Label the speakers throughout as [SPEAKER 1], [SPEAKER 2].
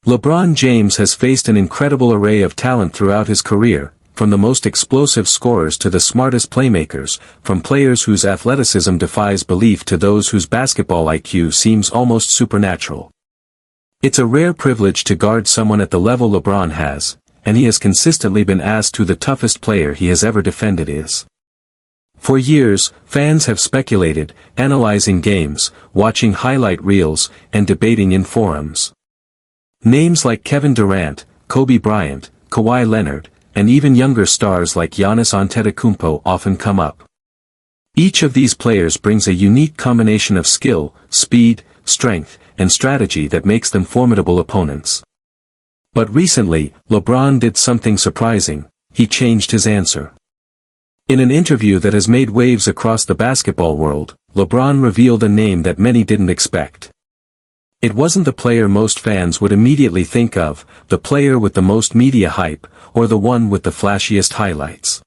[SPEAKER 1] LeBron James has faced an incredible array of talent throughout his career, from the most explosive scorers to the smartest playmakers, from players whose athleticism defies belief to those whose basketball IQ seems almost supernatural. It's a rare privilege to guard someone at the level LeBron has, and he has consistently been asked who the toughest player he has ever defended is. For years, fans have speculated, analyzing games, watching highlight reels, and debating in forums. Names like Kevin Durant, Kobe Bryant, Kawhi Leonard, and even younger stars like Giannis Antetokounmpo often come up. Each of these players brings a unique combination of skill, speed, strength, and strategy that makes them formidable opponents. But recently, LeBron did something surprising. He changed his answer. In an interview that has made waves across the basketball world, LeBron revealed a name that many didn't expect. It wasn't the player most fans would immediately think of, the player with the most media hype, or the one with the flashiest highlights.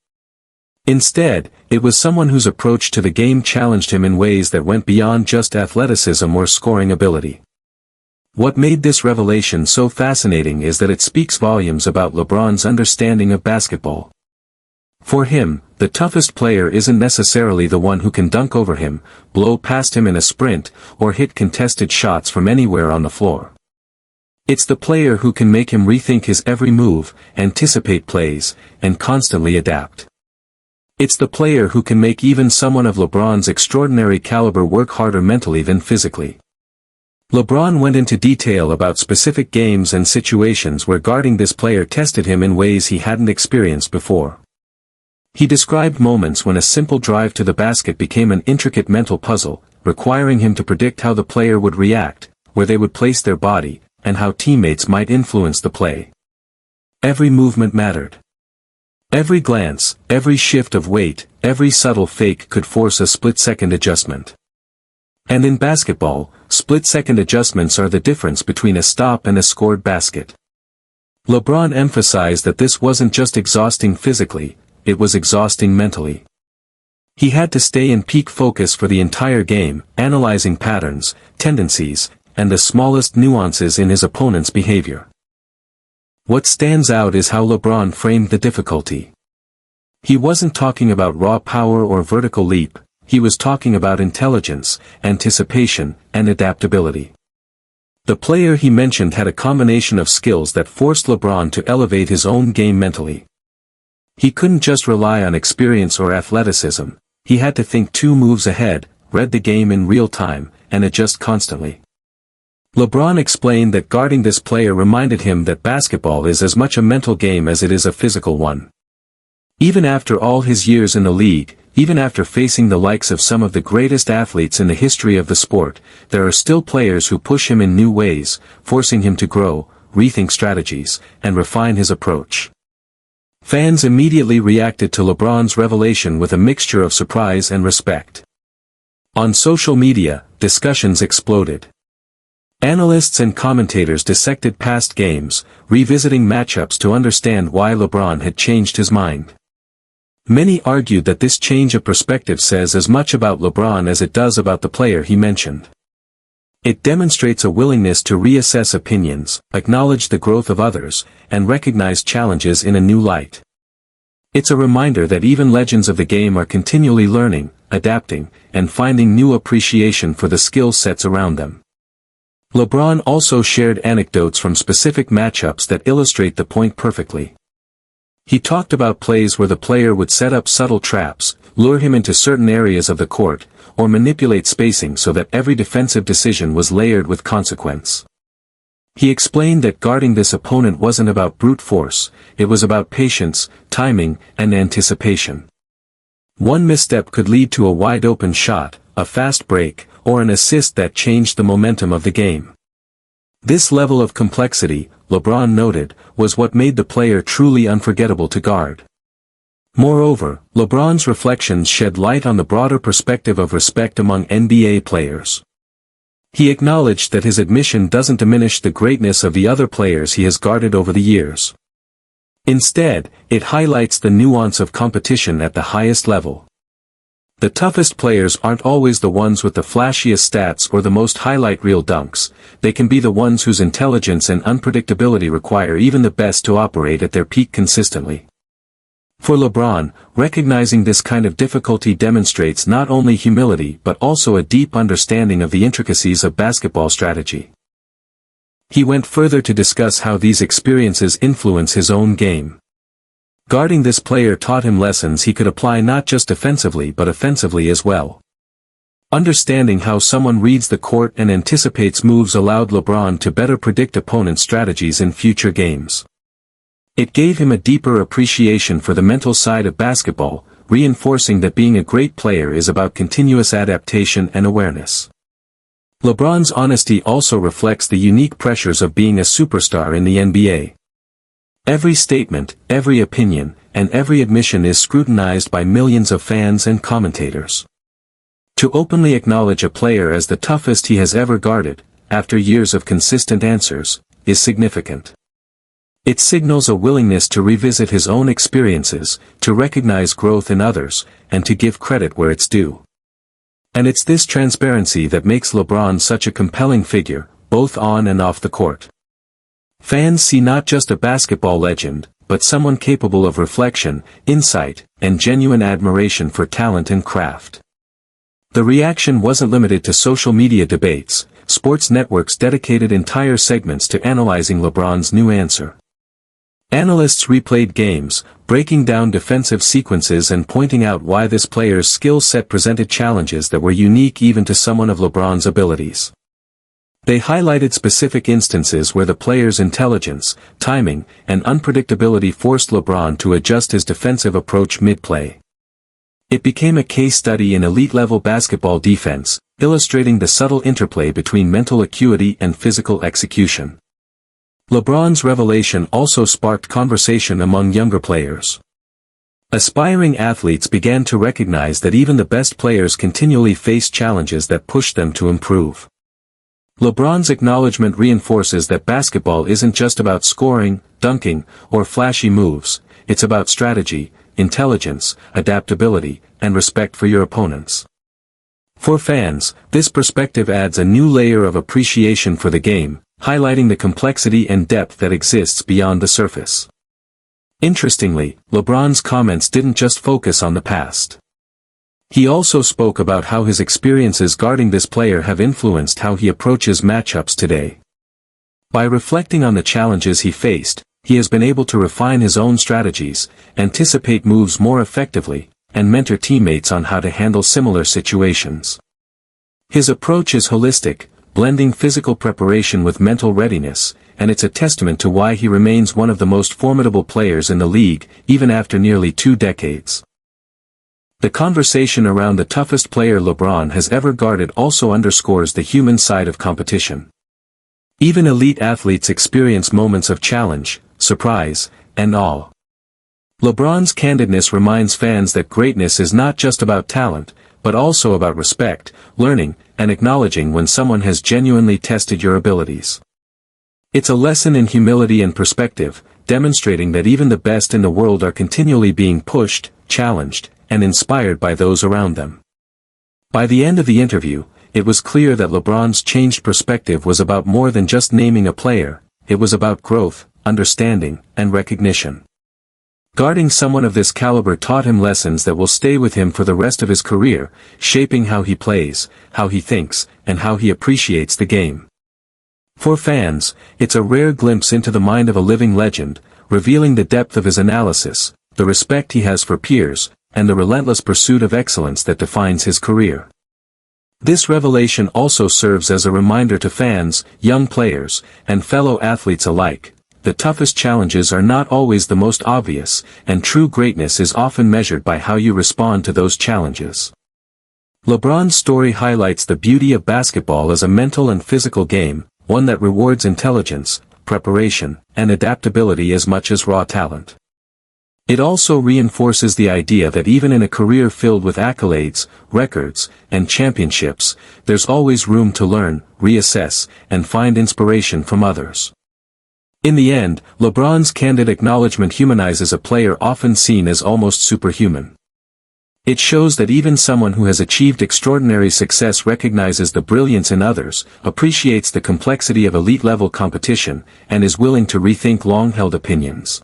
[SPEAKER 1] Instead, it was someone whose approach to the game challenged him in ways that went beyond just athleticism or scoring ability. What made this revelation so fascinating is that it speaks volumes about LeBron's understanding of basketball. For him, the toughest player isn't necessarily the one who can dunk over him, blow past him in a sprint, or hit contested shots from anywhere on the floor. It's the player who can make him rethink his every move, anticipate plays, and constantly adapt. It's the player who can make even someone of LeBron's extraordinary caliber work harder mentally than physically. LeBron went into detail about specific games and situations where guarding this player tested him in ways he hadn't experienced before. He described moments when a simple drive to the basket became an intricate mental puzzle, requiring him to predict how the player would react, where they would place their body, and how teammates might influence the play. Every movement mattered. Every glance, every shift of weight, every subtle fake could force a split-second adjustment. And in basketball, split-second adjustments are the difference between a stop and a scored basket. LeBron emphasized that this wasn't just exhausting physically, it was exhausting mentally. He had to stay in peak focus for the entire game, analyzing patterns, tendencies, and the smallest nuances in his opponent's behavior. What stands out is how LeBron framed the difficulty. He wasn't talking about raw power or vertical leap, he was talking about intelligence, anticipation, and adaptability. The player he mentioned had a combination of skills that forced LeBron to elevate his own game mentally. He couldn't just rely on experience or athleticism, he had to think 2 moves ahead, read the game in real time, and adjust constantly. LeBron explained that guarding this player reminded him that basketball is as much a mental game as it is a physical one. Even after all his years in the league, even after facing the likes of some of the greatest athletes in the history of the sport, there are still players who push him in new ways, forcing him to grow, rethink strategies, and refine his approach. Fans immediately reacted to LeBron's revelation with a mixture of surprise and respect. On social media, discussions exploded. Analysts and commentators dissected past games, revisiting matchups to understand why LeBron had changed his mind. Many argued that this change of perspective says as much about LeBron as it does about the player he mentioned. It demonstrates a willingness to reassess opinions, acknowledge the growth of others, and recognize challenges in a new light. It's a reminder that even legends of the game are continually learning, adapting, and finding new appreciation for the skill sets around them. LeBron also shared anecdotes from specific matchups that illustrate the point perfectly. He talked about plays where the player would set up subtle traps, lure him into certain areas of the court, or manipulate spacing so that every defensive decision was layered with consequence. He explained that guarding this opponent wasn't about brute force, it was about patience, timing, and anticipation. One misstep could lead to a wide-open shot, a fast break, or an assist that changed the momentum of the game. This level of complexity, LeBron noted, was what made the player truly unforgettable to guard. Moreover, LeBron's reflections shed light on the broader perspective of respect among NBA players. He acknowledged that his admission doesn't diminish the greatness of the other players he has guarded over the years. Instead, it highlights the nuance of competition at the highest level. The toughest players aren't always the ones with the flashiest stats or the most highlight reel dunks. They can be the ones whose intelligence and unpredictability require even the best to operate at their peak consistently. For LeBron, recognizing this kind of difficulty demonstrates not only humility but also a deep understanding of the intricacies of basketball strategy. He went further to discuss how these experiences influence his own game. Guarding this player taught him lessons he could apply not just defensively but offensively as well. Understanding how someone reads the court and anticipates moves allowed LeBron to better predict opponents' strategies in future games. It gave him a deeper appreciation for the mental side of basketball, reinforcing that being a great player is about continuous adaptation and awareness. LeBron's honesty also reflects the unique pressures of being a superstar in the NBA. Every statement, every opinion, and every admission is scrutinized by millions of fans and commentators. To openly acknowledge a player as the toughest he has ever guarded, after years of consistent answers, is significant. It signals a willingness to revisit his own experiences, to recognize growth in others, and to give credit where it's due. And it's this transparency that makes LeBron such a compelling figure, both on and off the court. Fans see not just a basketball legend, but someone capable of reflection, insight, and genuine admiration for talent and craft. The reaction wasn't limited to social media debates. Sports networks dedicated entire segments to analyzing LeBron's new answer. Analysts replayed games, breaking down defensive sequences and pointing out why this player's skill set presented challenges that were unique even to someone of LeBron's abilities. They highlighted specific instances where the player's intelligence, timing, and unpredictability forced LeBron to adjust his defensive approach mid-play. It became a case study in elite-level basketball defense, illustrating the subtle interplay between mental acuity and physical execution. LeBron's revelation also sparked conversation among younger players. Aspiring athletes began to recognize that even the best players continually face challenges that push them to improve. LeBron's acknowledgement reinforces that basketball isn't just about scoring, dunking, or flashy moves. It's about strategy, intelligence, adaptability, and respect for your opponents. For fans, this perspective adds a new layer of appreciation for the game, highlighting the complexity and depth that exists beyond the surface. Interestingly, LeBron's comments didn't just focus on the past. He also spoke about how his experiences guarding this player have influenced how he approaches matchups today. By reflecting on the challenges he faced, he has been able to refine his own strategies, anticipate moves more effectively, and mentor teammates on how to handle similar situations. His approach is holistic, blending physical preparation with mental readiness, and it's a testament to why he remains one of the most formidable players in the league, even after nearly 2 decades. The conversation around the toughest player LeBron has ever guarded also underscores the human side of competition. Even elite athletes experience moments of challenge, surprise, and awe. LeBron's candidness reminds fans that greatness is not just about talent, but also about respect, learning, and acknowledging when someone has genuinely tested your abilities. It's a lesson in humility and perspective, demonstrating that even the best in the world are continually being pushed, challenged, and inspired by those around them. By the end of the interview, it was clear that LeBron's changed perspective was about more than just naming a player. It was about growth, understanding, and recognition. Guarding someone of this caliber taught him lessons that will stay with him for the rest of his career, shaping how he plays, how he thinks, and how he appreciates the game. For fans, it's a rare glimpse into the mind of a living legend, revealing the depth of his analysis, the respect he has for peers, and the relentless pursuit of excellence that defines his career. This revelation also serves as a reminder to fans, young players, and fellow athletes alike. The toughest challenges are not always the most obvious, and true greatness is often measured by how you respond to those challenges. LeBron's story highlights the beauty of basketball as a mental and physical game, one that rewards intelligence, preparation, and adaptability as much as raw talent. It also reinforces the idea that even in a career filled with accolades, records, and championships, there's always room to learn, reassess, and find inspiration from others. In the end, LeBron's candid acknowledgement humanizes a player often seen as almost superhuman. It shows that even someone who has achieved extraordinary success recognizes the brilliance in others, appreciates the complexity of elite-level competition, and is willing to rethink long-held opinions.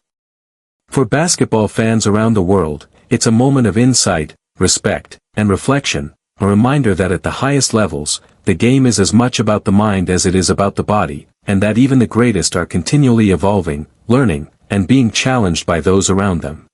[SPEAKER 1] For basketball fans around the world, it's a moment of insight, respect, and reflection, a reminder that at the highest levels, the game is as much about the mind as it is about the body, and that even the greatest are continually evolving, learning, and being challenged by those around them.